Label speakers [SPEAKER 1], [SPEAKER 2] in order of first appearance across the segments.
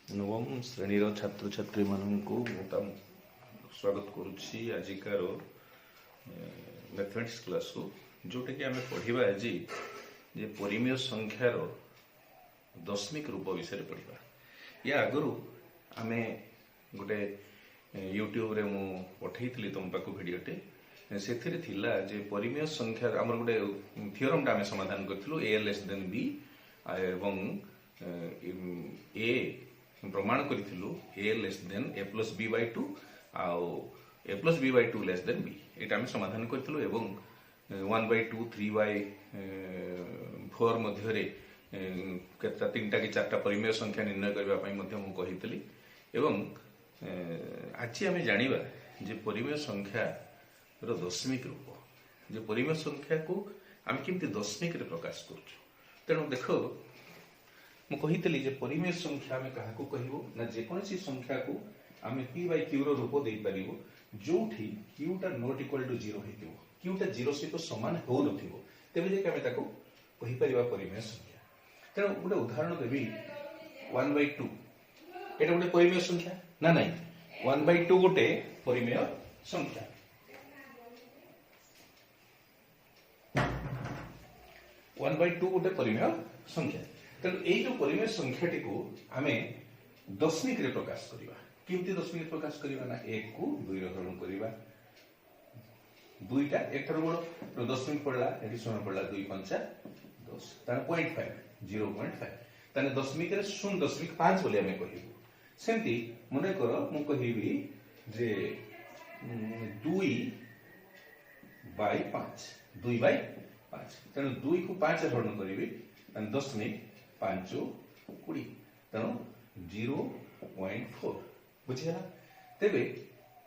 [SPEAKER 1] नवम श्रेणीर छात्र छात्री मानू स्वागत करुच्ची आजिकार मैथमेटिक्स क्लास को जोटा कि आम पढ़ा आज जे परिमेय संख्यार दशमिक रूप विषय पढ़ा या आगु आम गोटे यूट्यूब रे मु पठेई तुम पाक भिडटे से जे परिमेय संख्यार आम गोटे थियोरम टा समाधान करूँ ए लेस देन बी एवं ए प्रमाण करूँ A less than A plus B by two आउ A plus B by two less than B यहाँ समाधान करूँ एवं 1/2 3/4 मध्य तीन टा कि चार्टा परिमेय संख्या निर्णय करने कही एवं आज आम जाना जे परिमेय संख्या दशमिक रूप जे परिमेय संख्या को आम केमती दशमिक रे प्रकाश करूँ तेणु देख मुझे जे परिमेय संख्या आम क्या कहू ना जेकोसी संख्या को आम पी बाय क्यू रूप दे पार जो क्यूटा नॉट इक्वल टू 0 हो क्यूटा 0 सहित सामान हो तेज जाके कहीपर परिमेय संख्या। तेणु गोटे उदाहरण देवी 1/2 एटा गोटे परिमेय संख्या ना नहीं 1/2 गोटे परिमेय संख्या 1/2 गोटे परिमेय संख्या। तेणु यही जो परिमेय संख्याटी को आम दशमिक रे प्रकाश करवा केमती दशमिक प्रकाश करवा ना 1 को 2 हरण करवा दुईटा एक ठार बड़ दशमिक पड़ा ये शून्य पड़ा 2 5 10 0.5 0.5 दशमिक 0.5 बोली आम कहू सेमती मन कर मु कहबी जे 2/5 2/5 तेणु 2 को 5 हरण करी दशमिक 5 20 तेणु 0.4 बुझीगला तेबे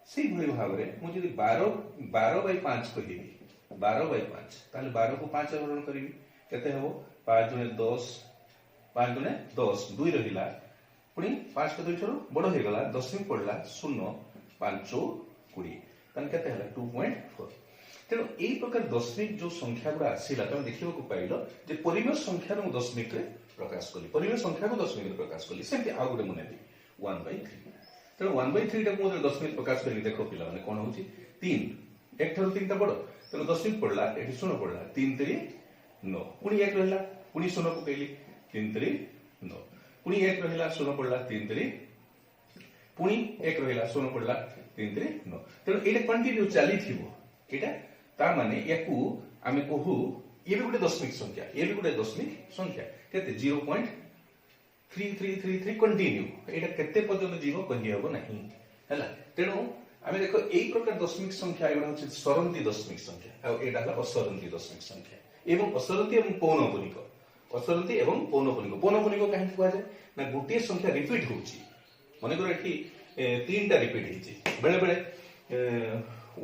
[SPEAKER 1] से भाव में मुझे 12/5 कहि 12/5 ताले 12 को 5 हरण करी केते हबो 5 × 10 5 × 10 2 रहिला पुनी 5 के 2 छोरो बड़ हो गला दशमिक पड़ला 0 5 20 तन केते हला 2.4 तेणु यही प्रकार दशमिक जो संख्या गुड़ा आसला तुम देखा पाइल जे परिमेय संख्या दशमिक रे प्रकाश कली परिमेय संख्या को दशमिक रे प्रकाश कली सेमती आउ गोटे मन 1/3 तेणु 1/3 टाक मुझे दशमिक प्रकाश करी देख पिला माने कोन होची 3 एक ठार 3 टा बड़ तेणु दशमिक पड़ला एठी 0 पड़ला 3 3 9 पुनी 1 रहला पुनी 0 पकेली 3 3 9 पुनी 1 रहला 0 पड़ला 3 3 पुनी 1 रहला 0 पड़ला 3 3 9 तेणु एटा कंटिन्यू चली थिबो एटा ता माने याकू आमे कहू ये भी गोटे दशमिक संख्या ये भी गोटे दशमिक संख्या केते 0.3333 कंटिन्यू एटा केते पर्यंत जीव कहि हबो नाही हैला तेणु आमे देखो एई प्रकार दशमिक संख्या एगुडा होछि सरंती दशमिक संख्या आ एटा हला असरंती दशमिक संख्या एवं असरंती एवं पौनपुनिक काहे कुआ जाय ना गोटे संख्या रिपीट होछि माने कर एठी तीन टा रिपीट हिछि बेले बेले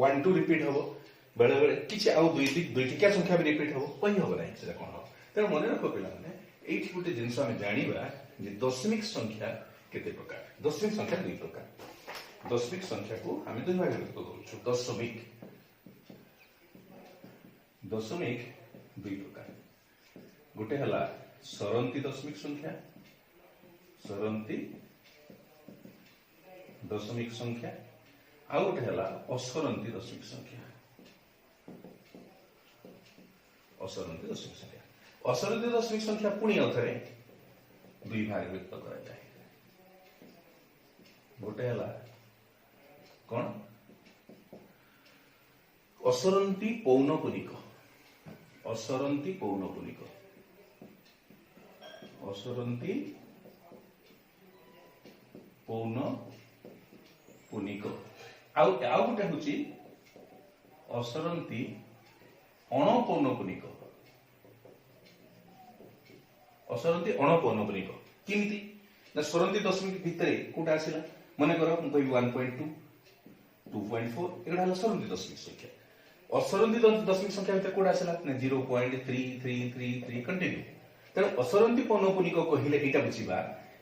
[SPEAKER 1] 1 2 रिपीट हबो बेले बेले किछि आउ दुई टिका संख्या भी रिपीट हबो कहि हबो नाही सेटा कोन हबो तेणु मन रख पिला माने एठी गोटे जिंस आमे जानिबा जे दशमिक संख्या केते प्रकार दशमिक संख्या दुई प्रकार दशमिक संख्या को आमे दुई भाग विभक्त करूछु दशमिक दुई प्रकार गोटे हला सरंती दशमिक संख्या सरंती दशमिक संख्या आ गोटे हला असरंती दशमिक संख्या असरंती दशमिक संख्या असरंती दशमिक संख्या पुणी अथरे दुई भाग व्यक्त करा जाए गोटे हला कौन असरंती पौनपुनिक असरंती पौनपुनिक असरंती पौनपुनिक आउ गोटे हूँ असरंती अणपौनपुनिक असरंती अणपौनपुनिक किमिति ना सरंती दशमिक भितर कोटा आसिला मन कर मु कहबी 1.2 2.4 एगुडा हला सरंती दशमिक संख्या असरंती दशमिक संख्या भितर कोटा आसिला ना 0.3333 कंटिन्यू तेणु असरंती पौनपुनिक कहिले एटा बुझिबा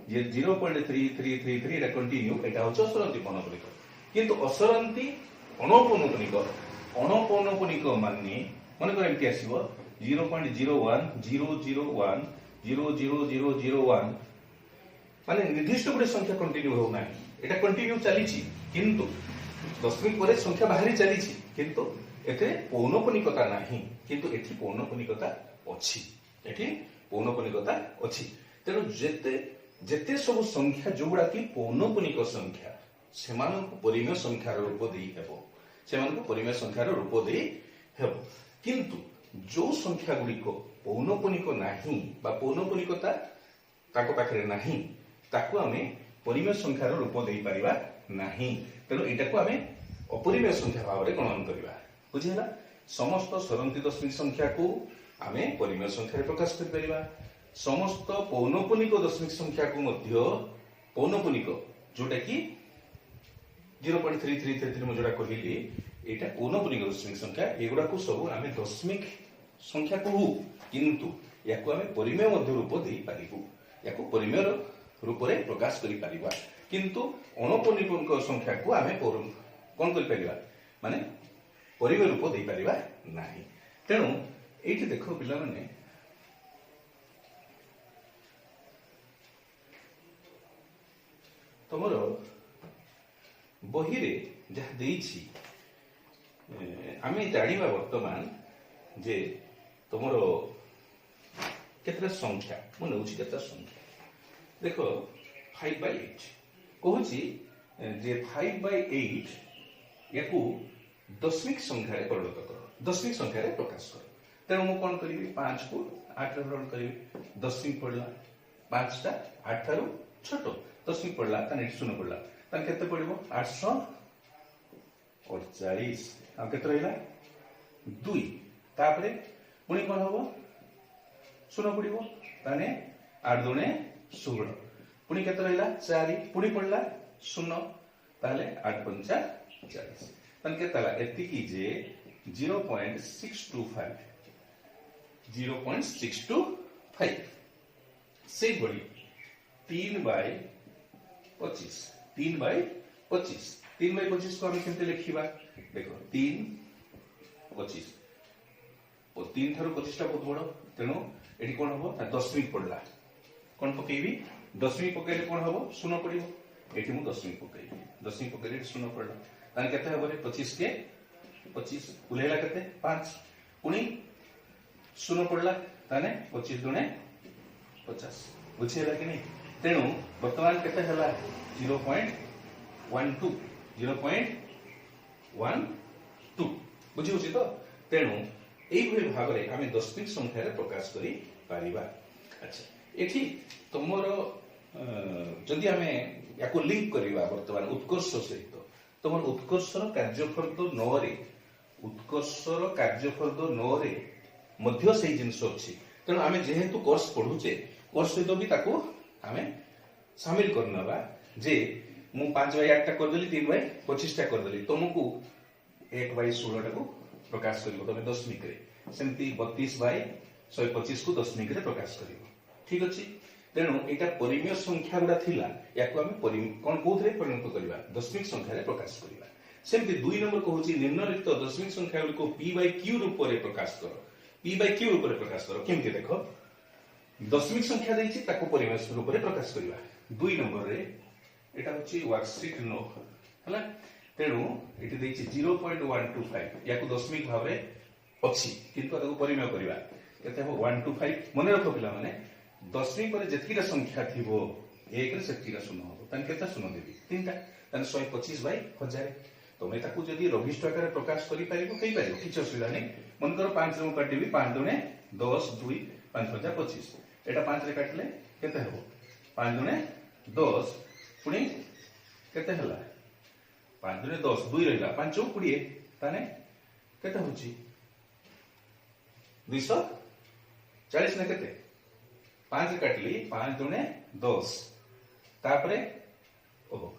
[SPEAKER 1] जे 0.3333 एटा कंटिन्यू एटा होछ असरंती पौनपुनिक किंतु असरंती अणपौनपुनिक माने मन कर एमती आसीबो 0.01 001 00001 माने निर्दिष्ट गोटे संख्या कंटिन्यू हो ना एटा कंटिन्यू चली किंतु दशमिक पर संख्या बाहरी चली किंतु एथे पौनपुनिकता नाही किंतु एठी पौनपुनिकता अछि एठी पौनपुनिकता अछि तेणु जेते जेते सब संख्या जोगुड़ा कि पौनपुनिक संख्या सेमानक परिमेय संख्यार रूप देई हेबो सेमानक परिमेय संख्यार रूप देई हेबो किंतु जो संख्या गुडी को पौनपुनिक नाही बा पौनपुनिकता ताको पाखरे नाही ताको आमे परिमेय संख्यार रूप देई परिबा नाही तेणु एटा को आमे अपरिमेय संख्या भाव रे गणन करिबा बुझिला समस्त सरंती दशमिक संख्या को आमे परिमेय संख्या रे प्रकाश कर परिबा समस्त पौनपुनिक दशमिक संख्या को मध्य पौनपुनिक जोटा कि 0.3333 मु जोटा कहिली एटा पौनपुनिक दशमिक संख्या एगुडा को सब आमे दशमिक संख्या कहू किंतु याको आमे परिमेय मध्य रूप देई पारिबु याको परिमेय रूप रे प्रकाश करि पारिबा किंतु अणपौनपुनिक संख्या को आमे कोन करि पारिबा माने परिमेय रूप देई पारिबा नाही तेणु एठी देखो पिला माने तमरो बही रे जहा देइछि आमे जानिबा वर्तमान जे तमरो केतरा संख्या मन होछि केतरा संख्या देखो 5/8 कहूछि जे 5/8 याकू दशमिक संख्या रे परिणत करो दशमिक संख्या रे प्रकाश करो तेणु मु कोन करिवि 5 को 8 रे हरण करिवि दशमिक पड़ला 5 टा 8 थारु छोटो दशमिक पड़ला ताने 0 पड़ला ताने केते पड़िबो 848 आ केते रहला 2 तापरे पुणी कोन होबो 0 पड़िबो ताने 8 दुने 16 पुणी केते रहला 4 पुणी पड़ला 0 ताले 8 पंचा 40 ताने केते हला एति की जे 0.625 0.625 से बड़ी 3/25 3/25 3/25 को हम केमते लिखिबा देखो 3/25 और 3 थारो 25 टा बहुत बड़ तेनो एठी कोन होबो ना दशमिक पड़ला कोन पकेबी दशमिक पकेले कोन होबो 0 पड़िबो एठी मु दशमिक पकेले 0 पड़ला तान केते होबो रे 25 के 25 उलेला केते 5 पुनी 0 पड़ला ताने 25 दुने 50 बुझियला कि नहीं तेणु वर्तमान केते हला 0.12 बुझी होची तो तेणु एई भली भाग रे आमे दशमिक संख्या रे प्रकाश करी पारिबा अच्छा एठी तमरो जदि आमे याको लिंक करिबा वर्तमान उत्कर्ष सहित तमर उत्कर्षर कार्यफल 9 रे उत्कर्षर कार्यफल 9 रे मध्य से जिंस अछि तेणु आमे जेहेतु कोर्स पढुचे कोर्स सहित भी ताको आमे शामिल करनबा जे मु 5/8 टा कर देली 3/25 टा कर देली तुमको 1/16 टा को प्रकाश करिवो तमे दशमिक रे सेमती 32/125 को दशमिक रे प्रकाश करिवो ठीक अछि तेणु एटा परिमेय संख्या गुडा थिला याको हम कोन कोथरे परिणत करिवा दशमिक संख्या रे प्रकाश करिवा सेमती 2 नंबर कहूची निम्नलिखित दशमिक संख्या को p/q रूप रे प्रकाश करो p/q रूप रे प्रकाश करो केमति देखो दशमिक संख्या देछि ताको परिमेय रूप रे प्रकाश करिवा 2 नंबर रे एटा होची वर्कशीट 9 हला तेणु एटी देछि 0.125 याको दशमिक भाव रे अछि किंतु ताको परिमेय करिवा केते हो 125 मने रखो पिला माने दशमिक पर जेतिका संख्या थिबो 1 रे सेतिका 0 हो तन केता 0 देबी तीनटा तन 125/1000 तमे ताको जदी रविष्ट आकार प्रकाश करि पारिबो कहि पारिबो किछ असुविधा नै मन करो 5 रे काटिबी 5 दुने 10 2 5025 एटा 5 रे काटले केते हो 5 दुने 10 पुणी केते हला 5 दुने 10 2 रहला 5 20 ताने केते होची 240 ने केते 5 काटली 5 दुने 10 तापरे ओहो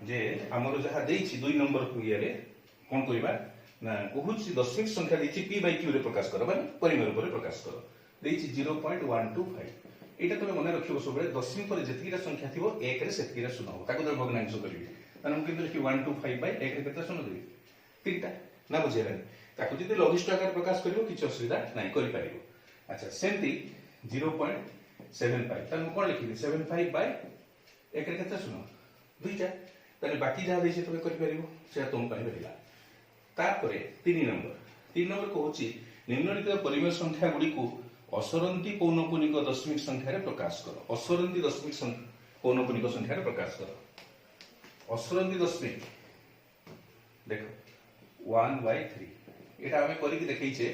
[SPEAKER 1] जे हमरो जहा देछि 2 नंबर को ये कोन करिबा ना कहूची दशमिक संख्या देछि p/q रे प्रकाश करो माने परिमेय रूप रे प्रकाश करो देछि 0.125 एटा तमे मने रखिबो सबले दशमिक पर जेतिका संख्या थिबो 1 रे सेतिका 0 हो ताको भग्नांश करिवि तने हम किंतु लिखि 125/1 रे केते 0 देबी तीनटा ना बुझेला ताकू जदि लघिष्ठ आकार प्रकाश करिवो किछ असुविधा नाही करि परिवो। अच्छा सेमती 0.75 तन कोन लिखिबी 75 बाय एक रे केते सुनो दुईटा तने बाकी जहा देछि तमे करि परिवो से तुम पाइ रहिला। तापरे 3 नंबर कहूची निम्नलिखित परिमेय संख्या गुडी को असरंती पौनपुनिक दशमिक संख्या रे प्रकाश करो। असरंती दशमिक पौनपुनिक संख्या रे प्रकाश करो। असरंती दशमिक देखो 1/3 एटा हमें करी देखै छे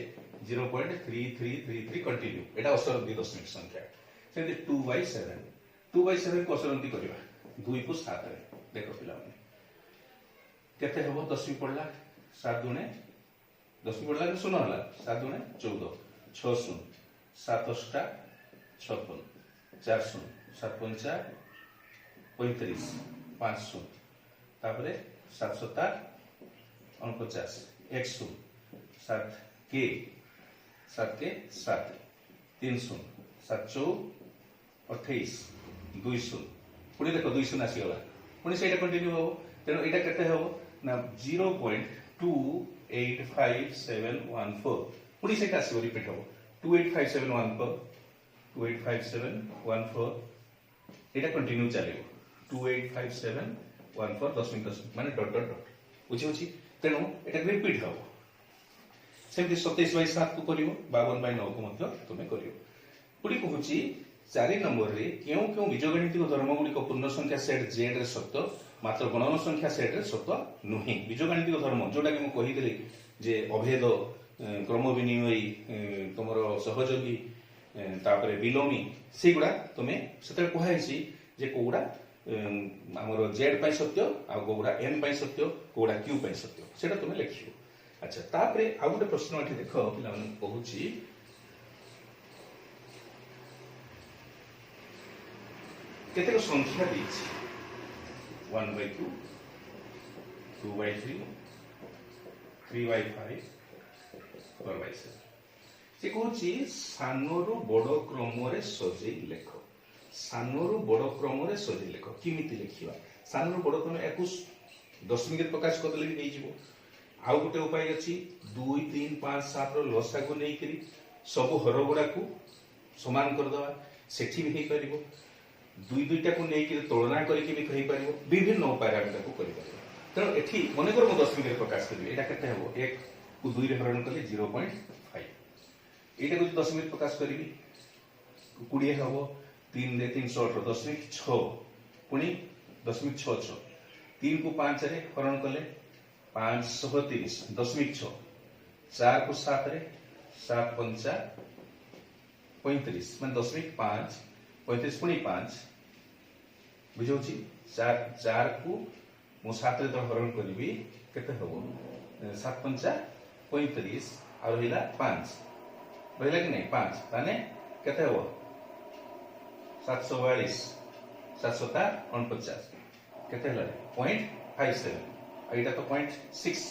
[SPEAKER 1] 0.3333 कंटिन्यू एटा असरंती दशमिक संख्या। सेते 2/7 2/7 को असरंती करबा 2 को 7 रे देखो पिला माने केते हबो दशमिक पड़ला 7 दुने दशमिक पड़ला के सुनो हला 7 दुने 14 6 शून्य 7 अष्टा 56 4 शून्य 7 पंचा 35 5 शून्य तापरे 7 सता 49 1 शून्य 7 के 7 3 शून्य 7 चौ 28 2 शून्य पुणी देखो 2 शून्य आसीगला पुणी सेटा कंटिन्यू हो तेनो एटा केते हो ना 0.285714 पुणी सेटा आसीबो रिपीट हो 285714 285714 एटा कंटिन्यू चलेबो 285714 दशमिक माने डॉट डॉट डॉट बुझी होची तेनो एटा रिपीट हो सेमती 27/7 को करियो 52/9 को मध्य तुमे करियो पुणी कहूची 4 नंबर रे क्यों क्यों बीजगणितिक धर्म गुडी को पूर्ण संख्या सेट z रे सत्य मात्र गणन संख्या सेट रे सत्य नुही। बीजगणितिक धर्म जोटा कि म कहि देली जे अभेद क्रम विनिमयी तुमरो सहयोगी तापरे बिलोमी सेगुडा तुमे सेते कहैछि जे कोउडा हमरो z पय सत्य आ कोउडा n पय सत्य कोउडा q पय सत्य सेटा तुमे लिखियो। अच्छा तापरे आ गोटे प्रश्न एठी देखो पिला मन कहूछि केतेक संख्या देछि 1/2 2/3 3/5 4/7 से कहूछि सानोरु बड़ क्रम रे सजै लेख सानोरु बड़ क्रम रे सजै लेख किमिति लिखिबा सानोरु बड़ क्रम 21 दशमिक प्रकाश करले कि देजिवो। आउ गोटे उपाय अछि 2 3 5 7 रो लसा को नै करी सब हर गुडा को समान कर दवा सेठी भी हे परिबो दुई दुईटा को नै कि तुलना करके भी कहि परिबो विभिन्न उपाय आमे को करि परिबो। त एठी मने कर म दशमिक रे प्रकाश करबी एटा केते हेबो 1 को 2 रे हरण करले 0.5 एटा को दशमिक प्रकाश करबी 20 हेबो 3 रे 318 दशमिक 6 पुनी दशमिक 6 3 को 5 रे हरण करले 530 दशमिक 6 4 को 7 रे 7 पंचा 35 मान दशमिक 5 35 पुणी 5 बुझौछि 4 को मु 7 रे हरण करबी केते हबो 7 पंचा 35 आ रहिला 5 रहिला कि नहीं 5 ताने केते हबो 742 749 केते हला 0.57 एटा तो 0.6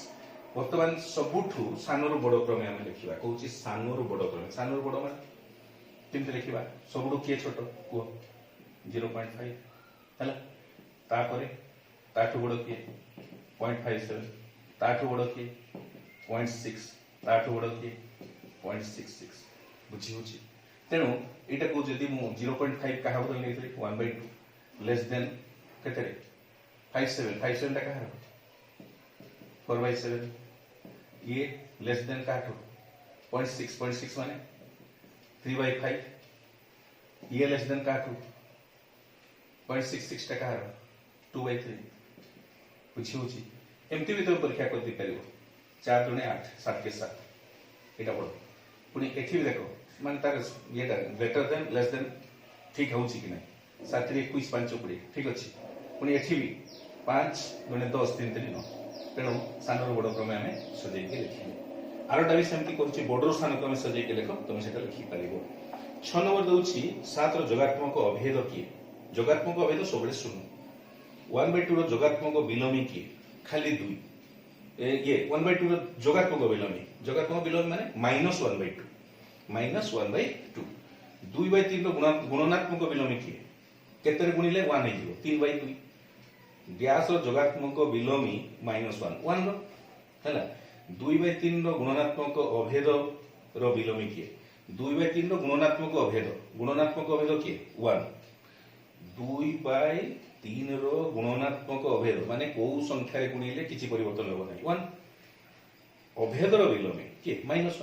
[SPEAKER 1] वर्तमान सबुठु सानोरु बड़ क्रम हम लिखिबा कहूछि सानोरु बड़ क्रम सानोरु बड़ मान किंतु लिखिबा सबुठु के छोट को 0.5 हला तापरे ताठु बड़ के 0.57 ताठु बड़ के 0.6 ताठु बड़ के 0.66 बुझी होछि तेनु एटा को जदी मु 0.5 कहा बदल नै 1/2 लेस देन केते 57 टा कहा 4/7 ये लेस देन काटो 0.6 माने 3/5 ये लेस देन काटो 0.66 टका 2/3 बुझी होछि एमती भी तो परीक्षा कर दी परिबो 4 दुने 8 7 के 7 एटा पड़ो पुनी एठी भी देखो मान तार येटा ग्रेटर देन लेस देन ठीक होछि कि नै 7 3 21 5 20 ठीक अछि पुनी एठी भी 5 दुने 10 3 3 9 तेणु सानर बड़ क्रमे आम सजाई के लिखिले आरोटा भी सेमती करूछि बड़र स्थान को आम सजाई के लिख तुम सेटा लिखि पारिबो। 6 नंबर दउछि 7 रो जोगात्मक अभेद किए जोगात्मक अभेद सबले शून्य 1/2 रो जोगात्मक विलोमी किए खाली 2 ये 1/2 रो जोगात्मक विलोमी माने -1/2 -1/2 2/3 रो गुणनात्मक विलोमी किए केते रे गुणिले 1 हे जिवो 3/2 गैस जोगात्मक विलोमी -1 1 रो हला 2/3 गुणनात्मक अभेद विलोमी किए 2/3 गुणनात्मक अभेद किए 1 2/3 गुणनात्मक अभेद माने को संख्या गुणिले किसी परिवर्तन हो नहीं 1 अभेद विलोमी किए -1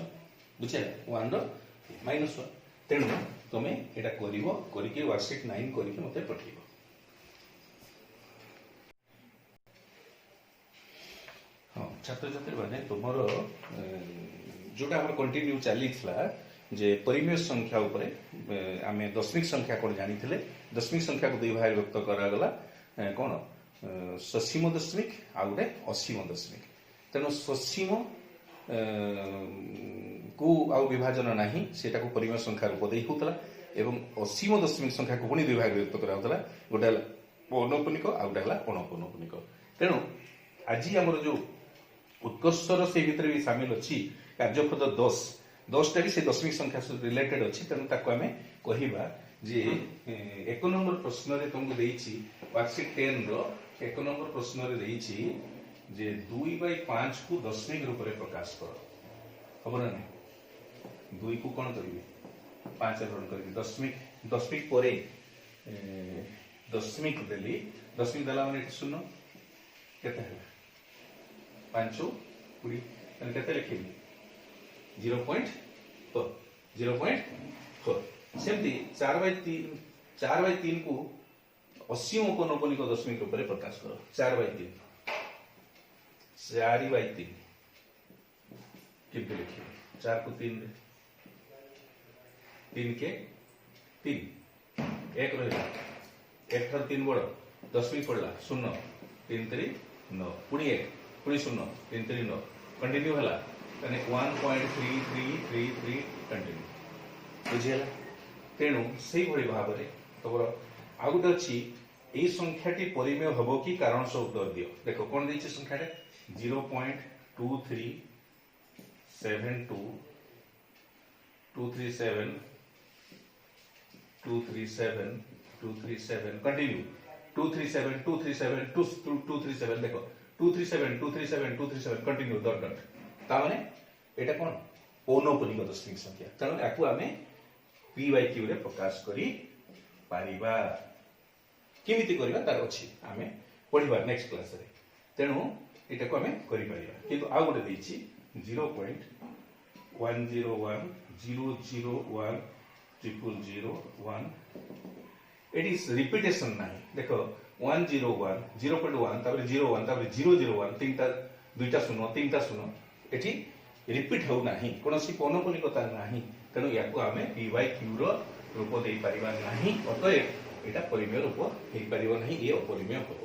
[SPEAKER 1] बुझे 1 -1 तेणु तुम एटा करके वर्कशीट 9 करके मते पठेइबो। हाँ छात्र छात्री माने तुमर जोटा हम कंटिन्यू चली जे परिमेय संख्या उपरे आमे दशमिक संख्या कोन जानी थिले दशमिक संख्या को दुई भाग व्यक्त करा गला कोन ससीम दशमिक आ गोटे असीम दशमिक तेणु ससीम को आउ विभाजन नाही सेटा को परिमेय संख्या रूप दे होतला एवं असीम दशमिक संख्या को पुणी दुई भाग व्यक्त करा होतला गोटे पौनपुनिक आ गोटे हला अणपौनपुनिक तेणु आज हमर जो उत्कर्षर से भितर भी शामिल अच्छी कार्यपद 10टा भी से दशमिक संख्या से रिलेटेड अच्छी तेणु ताको आमे कहिबा जे एक नंबर प्रश्न रे तुमको देइछि वर्कशीट 10 रो एक नंबर प्रश्न रे देइछि जे 2/5 को दशमिक रूप रे प्रकाश कर खबर नै 2 को कोन करबे 5 रण करबे दशमिक परे दशमिक देली दशमिक दला माने सुनो केते है 5 20 तने केते लिखिबी 0.4 सेमती 4/3 को असीम पौनपुनिक दशमिक रूप में प्रकाश करो 4/3 किंतु लिखिए 4 को 3 के 3 एक रहा 1 ठार 3 बड़ दशमिक पड़ला 0 3 3 9 पुणी 1 पुणी 0 3 3 9 कंटिन्यू हला तने 1.3333 कंटिन्यू बुझियला तेणु से भली भाव रे तबर आ गुटे अछि ए संख्याटी परिमेय हबो कि कारण से उत्तर दियो देखो कोन दैछि संख्याटा 0.237 कंटिन्यू 237 देखो 237 कंटिन्यू डॉट डॉट ता माने एटा कोन पौनपुनिक दशमिक संख्या तेणु याकू आमे p/q रे प्रकाश करी पारिबा केमिति करिबा तार अछि आमे पढिबा नेक्स्ट क्लास रे तेणु एटा को आमे करि पारिबा किंतु आ गोटे दैछि 0.101001001001 इट इज रिपीटेशन नाही देखो 101 0.1 तापर 01 तापर 001 तीनटा दुईटा शून्य तीनटा शून्य एठी रिपीट हो नाही कोनसी पौनपुनिकता नाही तेणु याकू आमे p/q रो रूप दे परिबा नाही अतएव एटा परिमेय रूप हे परिबा नाही ए अपरिमेय हो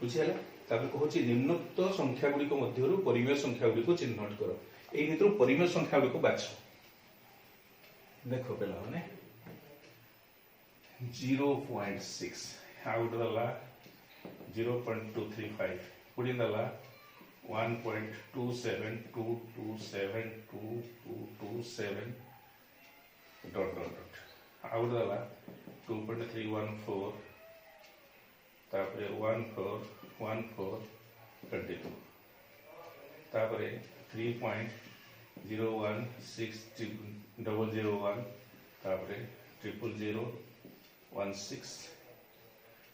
[SPEAKER 1] बुझियला तापर कहूची निम्नोक्त संख्या गुडी को मध्यरु परिमेय संख्या गुडी को चिन्हट करो ए भितर परिमेय संख्या गुडी को बाछो देखो पेला माने 0.6 आउट दला 0.235 पुडी दला 1.272272227 डॉट डॉट डॉट आउट दला 2.314 तापरे 1414 कंटिन्यू तापरे 3.016001 तापरे 00016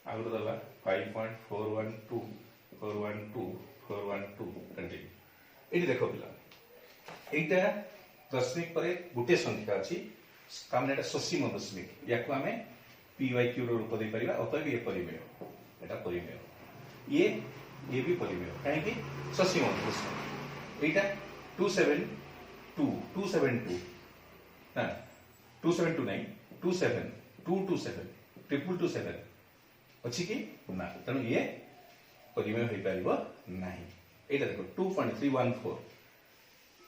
[SPEAKER 1] आउट दला 5.412412 कंटिन्यू एटी देखो पिला एटा दशमिक परे गुटे संख्या अछि तामने एटा ससीम दशमिक याकू आमे p/q रो रूप दे परिबा अतएव ये परिमेय एटा परिमेय ये भी परिमेय काहे कि ससीम दशमिक एटा 272 ना 272 नहीं 27 227 227 अछि कि ना तनु ये परिमेय होई परिबो नाही एटा देखो 2.314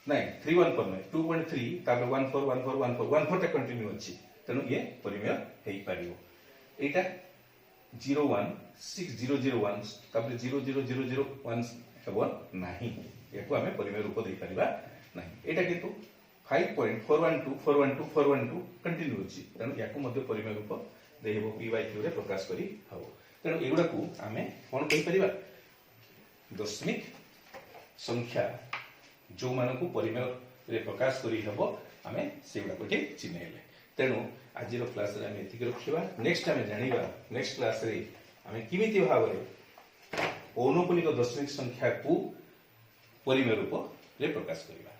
[SPEAKER 1] नहीं 31 पर नहीं 2.3 तापर 1414 टा कंटिन्यू अछि तनु ये परिमेय हेई परिबो एटा 0160001 तापर 00001 हेबो नाही याकू आमे परिमेय रूप दे परिबा नाही एटा किंतु 5.412412 कंटिन्यू अछि तनु याकू मध्य परिमेय रूप देहबो p/q रे प्रकाश करी हबो तनु एगुडा को आमे कोन कहि परिबा दशमिक संख्या जो मानक परिमेय प्रकाश करी हेबो आमे सेगुडा कोटे चिन्हैले। तेणु आज क्लास रे आमे एतिक रखिबा। नेक्स्ट आमे जानिबा नेक्स्ट क्लास रे आमे किमिति भाबरे पौनपुनिक दशमिक संख्या को परिमेय रूप रे प्रकाश करिबा।